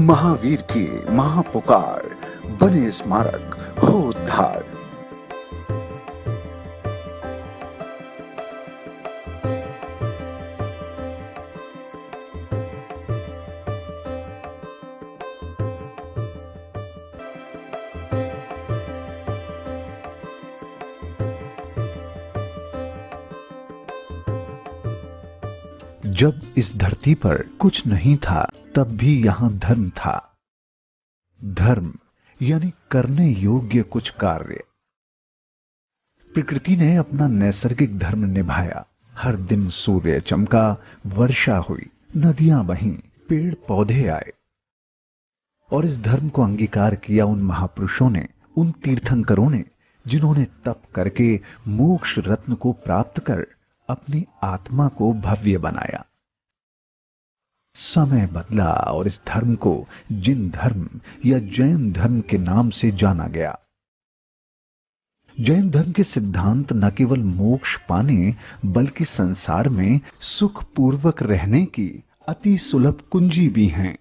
महावीर की महापुकार, बने स्मारक हो उद्धार। जब इस धरती पर कुछ नहीं था, तब भी यहां धर्म था। धर्म यानी करने योग्य कुछ कार्य। प्रकृति ने अपना नैसर्गिक धर्म निभाया। हर दिन सूर्य चमका, वर्षा हुई, नदियां बहीं, पेड़ पौधे आए। और इस धर्म को अंगीकार किया उन महापुरुषों ने, उन तीर्थंकरों ने, जिन्होंने तप करके मोक्ष रत्न को प्राप्त कर अपनी आत्मा को भव्य बनाया। समय बदला और इस धर्म को जिन धर्म या जैन धर्म के नाम से जाना गया। जैन धर्म के सिद्धांत न केवल मोक्ष पाने बल्कि संसार में सुख पूर्वक रहने की अति सुलभ कुंजी भी हैं।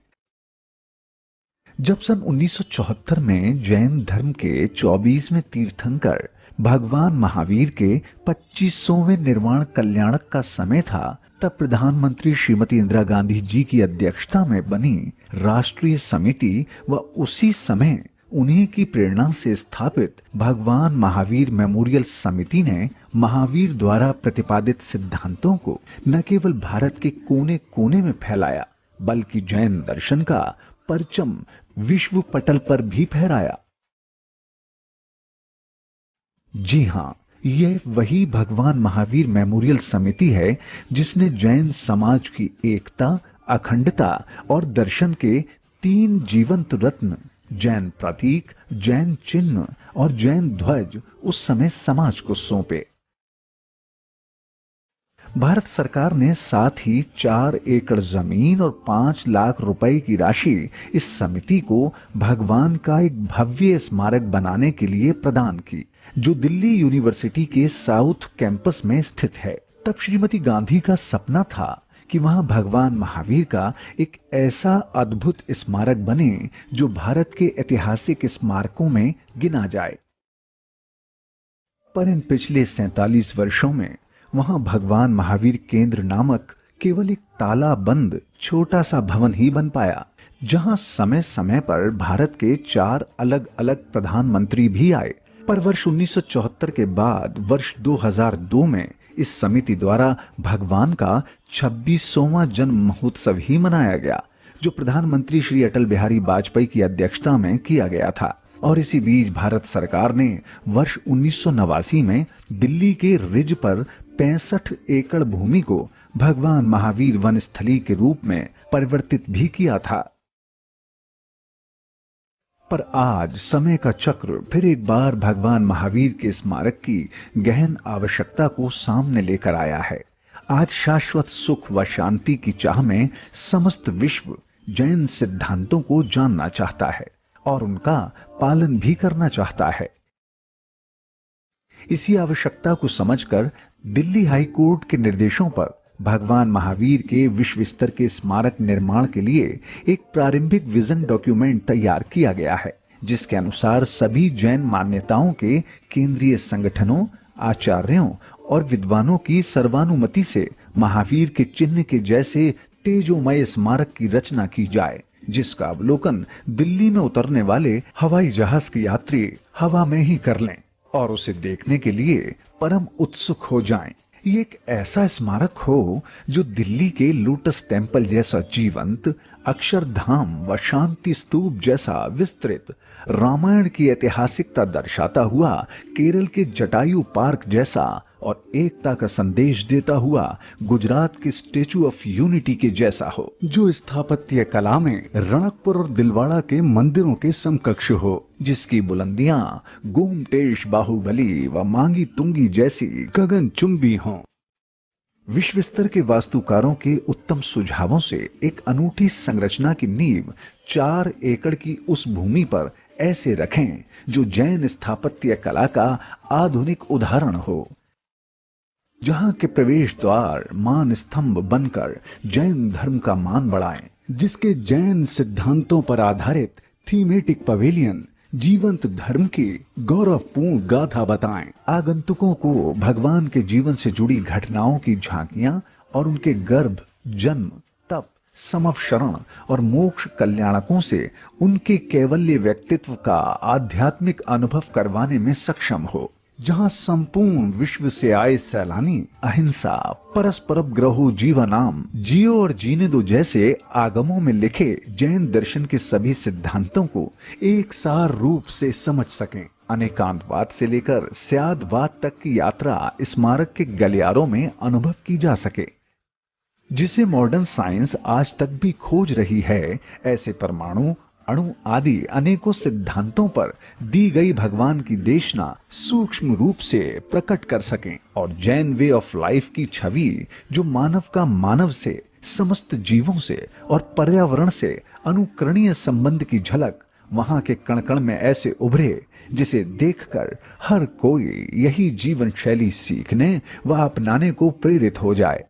जब सन 1974 में जैन धर्म के 24वें तीर्थंकर भगवान महावीर के 25वें निर्वाण कल्याणक का समय था, तब प्रधानमंत्री श्रीमती इंदिरा गांधी जी की अध्यक्षता में बनी राष्ट्रीय समिति व उसी समय उन्हीं की प्रेरणा से स्थापित भगवान महावीर मेमोरियल समिति ने महावीर द्वारा प्रतिपादित सिद्धांतों को न केवल भारत के कोने कोने में फैलाया, बल्कि जैन दर्शन का परचम विश्व पटल पर भी फहराया। जी हां, यह वही भगवान महावीर मेमोरियल समिति है जिसने जैन समाज की एकता, अखंडता और दर्शन के 3 जीवंत रत्न जैन प्रतीक, जैन चिन्ह और जैन ध्वज उस समय समाज को सौंपे। भारत सरकार ने साथ ही 4 एकड़ जमीन और 5 लाख रुपए की राशि इस समिति को भगवान का एक भव्य स्मारक बनाने के लिए प्रदान की, जो दिल्ली यूनिवर्सिटी के साउथ कैंपस में स्थित है। तब श्रीमती गांधी का सपना था कि वहां भगवान महावीर का एक ऐसा अद्भुत स्मारक बने जो भारत के ऐतिहासिक स्मारकों में गिना जाए। पर इन पिछले 47 वर्षों में वहां भगवान महावीर केंद्र नामक केवल एक ताला बंद छोटा सा भवन ही बन पाया, जहां समय समय पर भारत के 4 अलग अलग प्रधानमंत्री भी आए। पर वर्ष 1974 के बाद वर्ष 2002 में इस समिति द्वारा भगवान का 26वां जन्म महोत्सव ही मनाया गया, जो प्रधानमंत्री श्री अटल बिहारी वाजपेयी की अध्यक्षता में किया गया था। और इसी बीच भारत सरकार ने वर्ष 1989 में दिल्ली के रिज पर 65 एकड़ भूमि को भगवान महावीर वन स्थली के रूप में परिवर्तित भी किया था। पर आज समय का चक्र फिर एक बार भगवान महावीर के स्मारक की गहन आवश्यकता को सामने लेकर आया है। आज शाश्वत सुख व शांति की चाह में समस्त विश्व जैन सिद्धांतों को जानना चाहता है और उनका पालन भी करना चाहता है। इसी आवश्यकता को समझकर दिल्ली हाई कोर्ट के निर्देशों पर भगवान महावीर के विश्व स्तर के स्मारक निर्माण के लिए एक प्रारंभिक विजन डॉक्यूमेंट तैयार किया गया है, जिसके अनुसार सभी जैन मान्यताओं के केंद्रीय संगठनों, आचार्यों और विद्वानों की सर्वानुमति से महावीर के चिन्ह के जैसे तेजोमय स्मारक की रचना की जाए, जिसका अवलोकन दिल्ली में उतरने वाले हवाई जहाज के यात्री हवा में ही कर लें और उसे देखने के लिए परम उत्सुक हो जाएं। ये एक ऐसा स्मारक हो जो दिल्ली के लोटस टेम्पल जैसा जीवंत, अक्षरधाम व शांति स्तूप जैसा विस्तृत, रामायण की ऐतिहासिकता दर्शाता हुआ केरल के जटायु पार्क जैसा और एकता का संदेश देता हुआ गुजरात के स्टेचू ऑफ यूनिटी के जैसा हो, जो स्थापत्य कला में रणकपुर और दिलवाड़ा के मंदिरों के समकक्ष हो, जिसकी बुलंदियां गोमटेश बाहुबली व मांगी तुंगी जैसी गगनचुंबी हों। विश्व स्तर के वास्तुकारों के उत्तम सुझावों से एक अनूठी संरचना की नींव 4 एकड़ की उस भूमि पर ऐसे रखें जो जैन स्थापत्य कला का आधुनिक उदाहरण हो, जहां के प्रवेश द्वार मान स्तंभ बनकर जैन धर्म का मान बढ़ाएं जिसके जैन सिद्धांतों पर आधारित थीमेटिक पवेलियन जीवंत धर्म की गौरवपूर्ण गाथा बताएं, आगंतुकों को भगवान के जीवन से जुड़ी घटनाओं की झांकियां और उनके गर्भ, जन्म, तप, समवशरण और मोक्ष कल्याणकों से उनके कैवल्य व्यक्तित्व का आध्यात्मिक अनुभव करवाने में सक्षम हो, जहां संपूर्ण विश्व से आए सैलानी अहिंसा, परस्परग्रहो जीवनाम, जियो और जीने दो जैसे आगमों में लिखे जैन दर्शन के सभी सिद्धांतों को एक सार रूप से समझ सकें। अनेकांतवाद से लेकर स्यादवाद तक की यात्रा स्मारक के गलियारों में अनुभव की जा सके, जिसे मॉडर्न साइंस आज तक भी खोज रही है। ऐसे परमाणु, अणु आदि अनेकों सिद्धांतों पर दी गई भगवान की देशना सूक्ष्म रूप से प्रकट कर सकें और जैन वे ऑफ लाइफ की छवि, जो मानव का मानव से, समस्त जीवों से और पर्यावरण से अनुकरणीय संबंध की झलक वहां के कण कण में ऐसे उभरे, जिसे देखकर हर कोई यही जीवन शैली सीखने व अपनाने को प्रेरित हो जाए।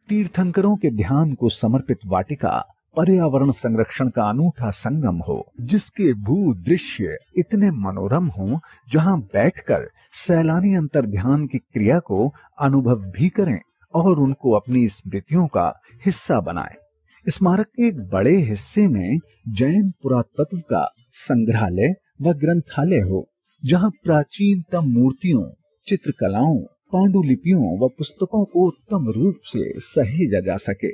तीर्थंकरों के ध्यान को समर्पित वाटिका पर्यावरण संरक्षण का अनूठा संगम हो, जिसके भू दृश्य इतने मनोरम हों, जहां बैठकर सैलानी अंतर ध्यान की क्रिया को अनुभव भी करें और उनको अपनी स्मृतियों का हिस्सा बनाएं। स्मारक के एक बड़े हिस्से में जैन पुरातत्व का संग्रहालय व ग्रंथालय हो, जहां प्राचीनतम मूर्तियों, चित्रकलाओं, पांडुलिपियों व पुस्तकों को उत्तम रूप से सहेजा जा सके,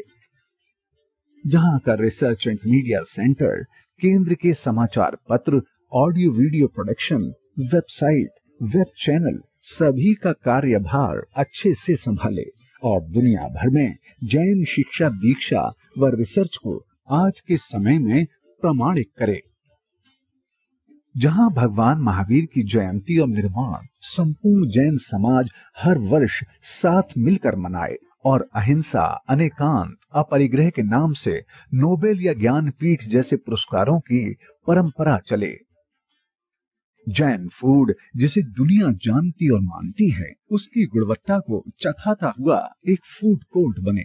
जहां का रिसर्च एंड मीडिया सेंटर केंद्र के समाचार पत्र, audio video production, website, web channel सभी का कार्यभार अच्छे से संभाले और दुनिया भर में जैन शिक्षा, दीक्षा व रिसर्च को आज के समय में प्रमाणित करे, जहां भगवान महावीर की जयंती और निर्माण संपूर्ण जैन समाज हर वर्ष साथ मिलकर मनाए और अहिंसा, अनेकांत, अपरिग्रह के नाम से नोबेल या ज्ञानपीठ जैसे पुरस्कारों की परंपरा चले। जैन फूड, जिसे दुनिया जानती और मानती है, उसकी गुणवत्ता को चखाता हुआ एक फूड कोर्ट बने।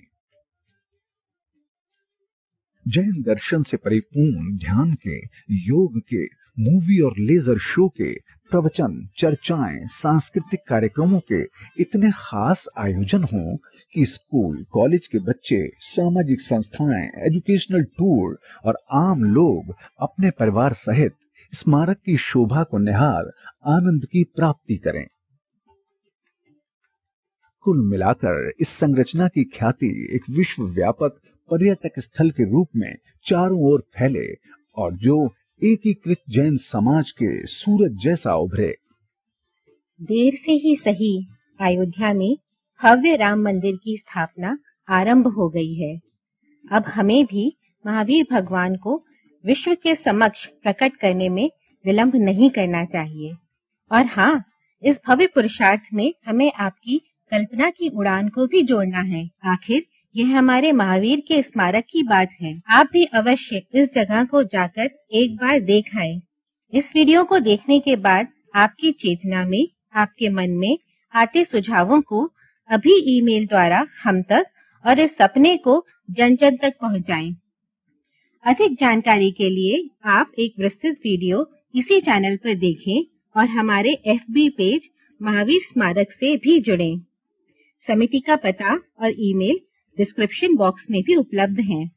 जैन दर्शन से परिपूर्ण ध्यान के, योग के, मूवी और लेजर शो के, प्रवचन, चर्चाएं, सांस्कृतिक कार्यक्रमों के इतने खास आयोजन हों कि स्कूल, कॉलेज के बच्चे, सामाजिक संस्थाएं, एजुकेशनल टूर और आम लोग अपने परिवार सहित स्मारक की शोभा को निहार आनंद की प्राप्ति करें। कुल मिलाकर इस संरचना की ख्याति एक विश्वव्यापक पर्यटक स्थल के रूप में चारों ओर फैले और जो एकीकृत जैन समाज के सूरज जैसा उभरे। देर से ही सही, अयोध्या में भव्य राम मंदिर की स्थापना आरंभ हो गई है। अब हमें भी महावीर भगवान को विश्व के समक्ष प्रकट करने में विलंब नहीं करना चाहिए। और हाँ, इस भव्य पुरुषार्थ में हमें आपकी कल्पना की उड़ान को भी जोड़ना है। आखिर यह हमारे महावीर के स्मारक की बात है। आप भी अवश्य इस जगह को जाकर एक बार देख आएं। इस वीडियो को देखने के बाद आपकी चेतना में, आपके मन में आते सुझावों को अभी ईमेल द्वारा हम तक और इस सपने को जन जन तक पहुंचाएं। अधिक जानकारी के लिए आप एक विस्तृत वीडियो इसी चैनल पर देखें और हमारे FB पेज महावीर स्मारक से भी जुड़ें। समिति का पता और ईमेल डिस्क्रिप्शन बॉक्स में भी उपलब्ध हैं।